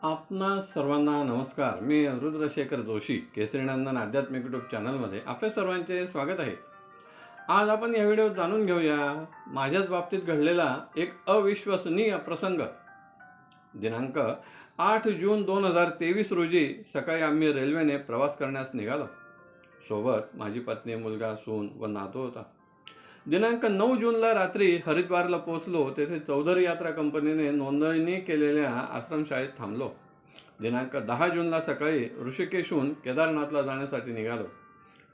आपणा सर्वांना नमस्कार. मी रुद्रशेखर जोशी, केसरीनंदन आध्यात्मिक यूट्यूब चॅनलमध्ये आपल्या सर्वांचे स्वागत आहे. आज आपण या व्हिडिओत जाणून घेऊया माझ्याच बाबतीत घडलेला एक अविश्वसनीय प्रसंग. दिनांक 8 जून 2023 रोजी सकाळी आम्ही रेल्वेने प्रवास करण्यास निघालो. सोबत माझी पत्नी, मुलगा, सून व नातू होता. दिनांक 9 जूनला रात्री हरिद्वारला पोहोचलो. तेथे चौधरी यात्रा कंपनीने नोंदणी केलेल्या आश्रमशाळेत थांबलो. दिनांक 10 जूनला सकाळी ऋषिकेशहून केदारनाथला जाण्यासाठी निघालो.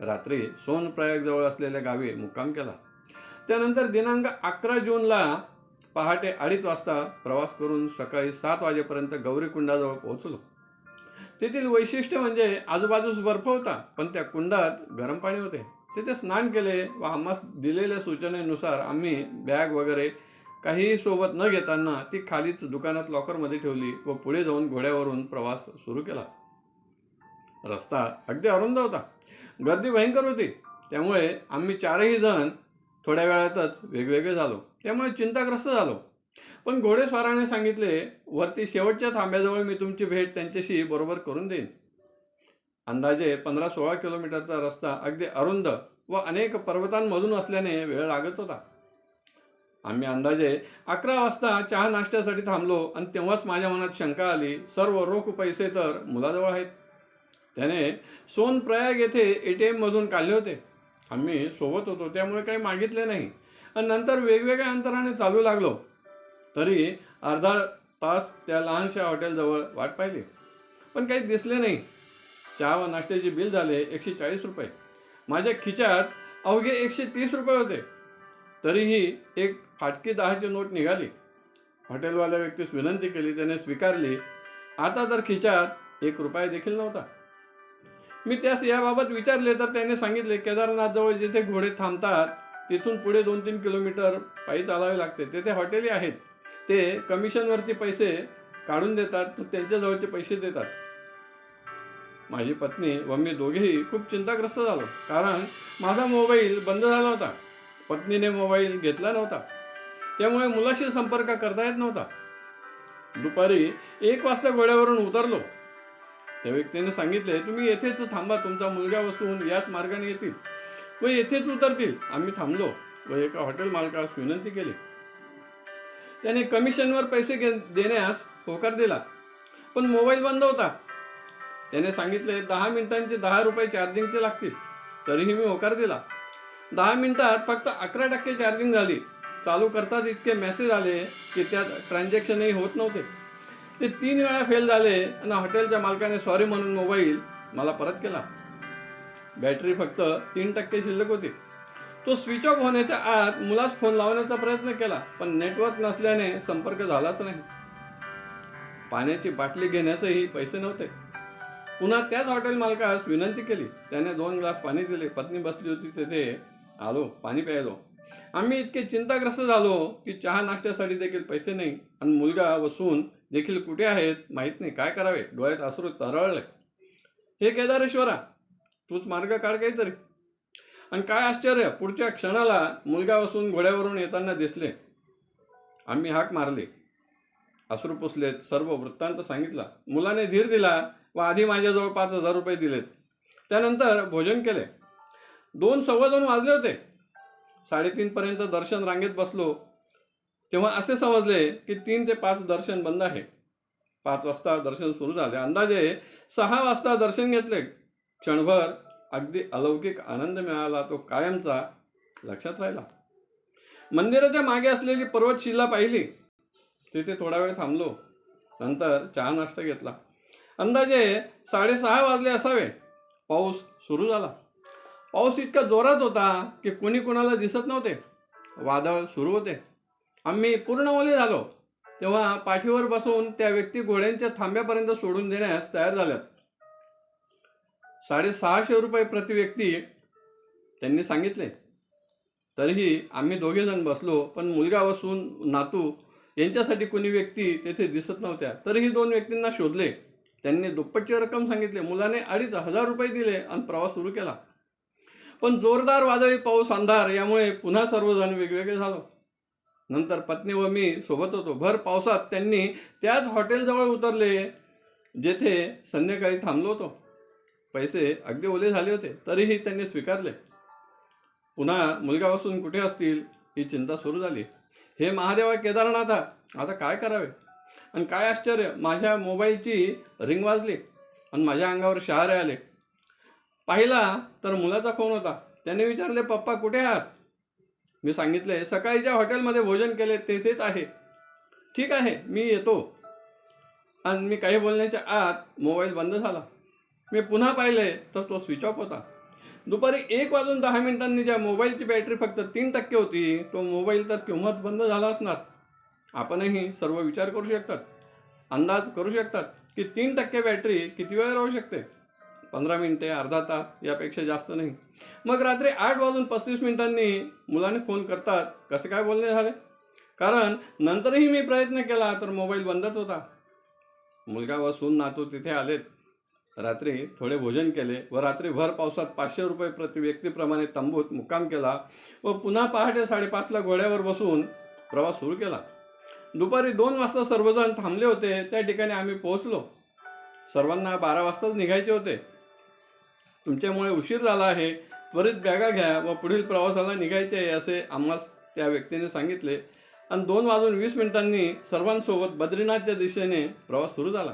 रात्री सोनप्रयागजवळ असलेल्या गावी मुक्काम केला. त्यानंतर दिनांक 11 जूनला पहाटे 2:30 वाजता प्रवास करून सकाळी 7 वाजेपर्यंत गौरीकुंडाजवळ पोहोचलो. तेथील वैशिष्ट्य म्हणजे आजूबाजूस बर्फ होता, पण त्या कुंडात गरम पाणी होते. तिथे स्नान केले व आम्हास दिलेल्या सूचनेनुसार आम्ही बॅग वगैरे काहीही सोबत न घेताना ती खालीच दुकानात लॉकरमध्ये ठेवली व पुढे जाऊन घोड्यावरून प्रवास सुरू केला. रस्ता अगदी अरुंद होता. गर्दी भयंकर होती. त्यामुळे आम्ही 4ही जण थोड्या वेळातच वेगवेगळे झालो. त्यामुळे चिंताग्रस्त झालो. पण घोडेस्वाराने सांगितले, वरती शेवटच्या थांब्याजवळ मी तुमची भेट त्यांच्याशी बरोबर करून देईन. अंदाजे 15-16 किलोमीटरचा रस्ता अगदी अरुंद व अनेक पर्वतांमधून असल्याने वेळ लागत होता. आम्ही अंदाजे 11 वाजता चहा नाश्त्यासाठी थांबलो आणि तेव्हाच माझ्या मनात शंका आली. सर्व रोख पैसे तर मुलाजवळ आहेत. त्याने सोनप्रयाग येथे ATM मधून काढले होते. आम्ही सोबत होतो त्यामुळे काही मागितले नाही आणि नंतर वेगवेगळ्या अंतराने चालू लागलो. तरी अर्धा तास त्या लहानशा हॉटेलजवळ वाट पाहिली, पण काही दिसले नाही. चहा व नाश्त्याचे बिल झाले 140 रुपये. माझ्या खिच्यात अवघे 130 रुपये होते. तरीही एक फाटकी 10ची नोट निघाली. हॉटेलवाल्या व्यक्तीस विनंती केली, त्याने स्वीकारली. आता तर खिच्यात 1 रुपया देखील नव्हता. मी त्यास याबाबत विचारले तर त्याने सांगितले, केदारनाथजवळ जिथे घोडे थांबतात तिथून पुढे 2-3 किलोमीटर पायी चालावे लागते. तेथे हॉटेली आहेत. ते कमिशनवरती पैसे काढून देतात, तर त्यांच्याजवळचे पैसे देतात. माझी पत्नी व मी दोघेही खूप चिंताग्रस्त झालो, कारण माझा मोबाईल बंद झाला होता. पत्नीने मोबाईल घेतला नव्हता, त्यामुळे मुलाशी संपर्क करता येत नव्हता. दुपारी 1 वाजता घोड्यावरून उतरलो. त्या व्यक्तीने सांगितले, तुम्ही येथेच थांबा, तुमचा मुलगा व सून याच मार्गाने येतील व येथेच उतरतील. आम्ही थांबलो व एका हॉटेल मालकास विनंती केली. त्याने कमिशनवर पैसे देण्यास होकार दिला, पण मोबाईल बंद होता. त्याने सांगितले 10 मिनिटांचे 10 रुपये चार्जिंगचे लागतील. तरीही मी होकार दिला. 10 मिनिटात फक्त 11% चार्जिंग झाली. चालू करताच इतके मेसेज आले की त्यात ट्रान्झॅक्शनही होत नव्हते. ते 3 वेळा फेल झाले आणि हॉटेलच्या मालकाने सॉरी म्हणून मोबाईल मला परत केला. बॅटरी फक्त 3% शिल्लक होती. तो स्विच ऑफ होण्याच्या आत मुलास फोन लावण्याचा प्रयत्न केला, पण नेटवर्क नसल्याने संपर्क झालाच नाही. पाण्याची बाटली घेण्यासही पैसे नव्हते. पुन्हा त्याच हॉटेल मालकास विनंती केली. त्याने 2 ग्लास पाणी दिले. पत्नी बसली होती तेथे आलो, पाणी प्यायलो. आम्ही इतके चिंताग्रस्त झालो की चहा नाश्त्यासाठी देखील पैसे नाही आणि मुलगा व सून देखील कुठे आहेत माहीत नाही. काय करावे? डोळ्यात अश्रू तरळले. हे केदारेश्वरा, तूच मार्ग काढ काहीतरी. आणि काय आश्चर्य, पुढच्या क्षणाला मुलगा व सून घोड्यावरून येताना दिसले. आम्ही हाक मारली, अश्रू पुसलेत, सर्व वृत्तांत सांगितला. मुलाने धीर दिला व आधी माझ्याजवळ 5,000 रुपये दिलेत. त्यानंतर भोजन केले. 2-2:15 वाजले होते. 3:30 पर्यंत दर्शन रांगेत बसलो. तेव्हा असे समजले की 3 ते 5 दर्शन बंद आहे. 5 वाजता दर्शन सुरू झाले. अंदाजे 6 वाजता दर्शन घेतले. क्षणभर अगदी अलौकिक आनंद मिळाला. तो कायमचा लक्षात राहिला. मंदिराच्या मागे असलेली पर्वतशिला पाहिली. तिथे थोडा वेळ थांबलो. नंतर चहा नाश्ता घेतला. अंदाजे 6:30 वाजले असावे. पाऊस सुरू झाला. पाऊस इतका जोरात होता की कोणी कोणाला दिसत नव्हते. वादळ सुरू होते. आम्ही पूर्ण ओले झालो. तेव्हा पाठीवर बसवून त्या व्यक्ती घोड्यांच्या थांब्यापर्यंत सोडून देण्यास तयार झाल्यात. 650 रुपये प्रति व्यक्ती त्यांनी सांगितले. तरीही आम्ही 2 जण बसलो, पण मुलगा व सून, नातू यांच्यासाठी कोणी व्यक्ती तेथे दिसत नव्हत्या. तरीही 2 व्यक्तींना शोधले. त्यांनी दुप्पटची रक्कम सांगितली. मुलाने 2,500 रुपये दिले आणि प्रवास सुरू केला. पण जोरदार वादळी पाऊस, अंधार यामुळे पुन्हा सर्वजण वेगवेगळे झालो. नंतर पत्नी व मी सोबत होतो. भर पावसात त्यांनी त्याच हॉटेलजवळ उतरले. जेथे संध्याकाळी थांबलो होतो. पैसे अगदी ओले झाले होते, तरीही त्यांनी स्वीकारले. पुन्हा मुलगा बसून कुठे असतील ही चिंता सुरू झाली. हे महादेवा केदारनाथा, आता काय करावे? आणि काय आश्चर्य, माझ्या मोबाईलची रिंग वाजली आणि माझ्या अंगावर शहारे आले. पाहिला तर मुलाचा फोन होता. त्याने विचारले, पप्पा कुठे आहात? मी सांगितले, सकाळी ज्या हॉटेलमध्ये भोजन केले तेथेच आहे. ठीक आहे, मी येतो. आणि मी काही बोलण्याच्या आत मोबाईल बंद झाला. मी पुन्हा पाहिले तर तो स्विच ऑफ होता. दुपारी 1:10 ज्या मोबाईलची बॅटरी फक्त 3% होती, तो मोबाईल तर केव्हाच बंद झाला असणार. आपणही सर्व विचार करू शकतात, अंदाज करू शकतात की 3% बॅटरी किती वेळ राहू शकते. 15 मिनिटे, अर्धा तास, यापेक्षा जास्त नाही. मग रात्री 8:35 मुलाने फोन करतात कसे काय बोलणे झाले, कारण नंतरही मी प्रयत्न केला तर मोबाईल बंदच होता. मुलगा व सून नातू तिथे आलेत. रात्री थोडे भोजन केले व रात्रीभर पावसात 500 रुपये प्रति व्यक्तीप्रमाणे तंबूत मुक्काम केला व पुन्हा पहाटे 5:30ला घोड्यावर बसून प्रवास सुरू केला. दुपारी 2 वाजता सर्वजण थांबले होते त्या ठिकाणी आम्ही पोहोचलो. सर्वांना 12 वाजताच निघायचे होते. तुमच्यामुळे उशीर झाला आहे, त्वरित बॅगा घ्या व पुढील प्रवासाला निघायचे आहे, असे आम्हास त्या व्यक्तीने सांगितले. आणि 2:20 सर्वांसोबत बद्रीनाथच्या दिशेने प्रवास सुरू झाला.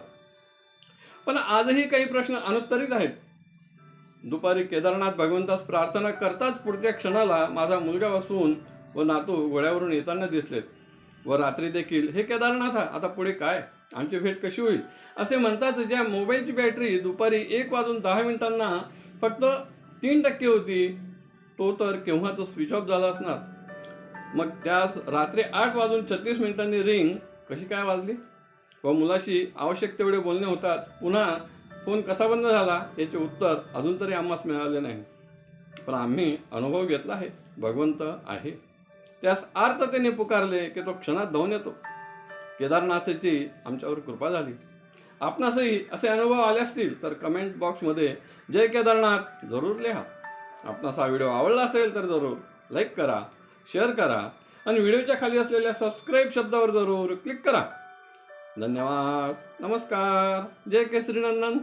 पण आजही काही प्रश्न अनुत्तरित आहेत. दुपारी केदारनाथ भगवंतास प्रार्थना करताच पुढच्या क्षणाला माझा मुलगा बसून व नातू घोड्यावरून येताना दिसलेत. व रात्री देखील, हे केदारनाथा, आता पुढे काय? आमची भेट कशी होईल? असे म्हणताच ज्या मोबाईलची बॅटरी दुपारी 1:10 फक्त 3% होती, तो तर केव्हाच स्विच ऑफ झाला असणार. मग त्यास रात्री 8:36 रिंग कशी काय वाजली? व मुलाशी आवश्यक तेवढे बोलणे होताच पुन्हा फोन कसा बंद झाला याचे उत्तर अजून तरी आम्हास मिळाले नाही. पण आम्ही अनुभव घेतला आहे, भगवंत आहे. त्यास आर्ततेने पुकारले की तो क्षणात धावून येतो. केदारनाथाची आमच्यावर कृपा झाली. आपणासही असे अनुभव आले असतील तर कमेंट बॉक्समध्ये जय केदारनाथ जरूर लिहा. आपणास हा व्हिडिओ आवडला असेल तर जरूर लाईक करा, शेअर करा आणि व्हिडिओच्या खाली असलेल्या सबस्क्राईब शब्दावर जरूर क्लिक करा. धन्यवाद. नमस्कार. जय केसरी नंदन.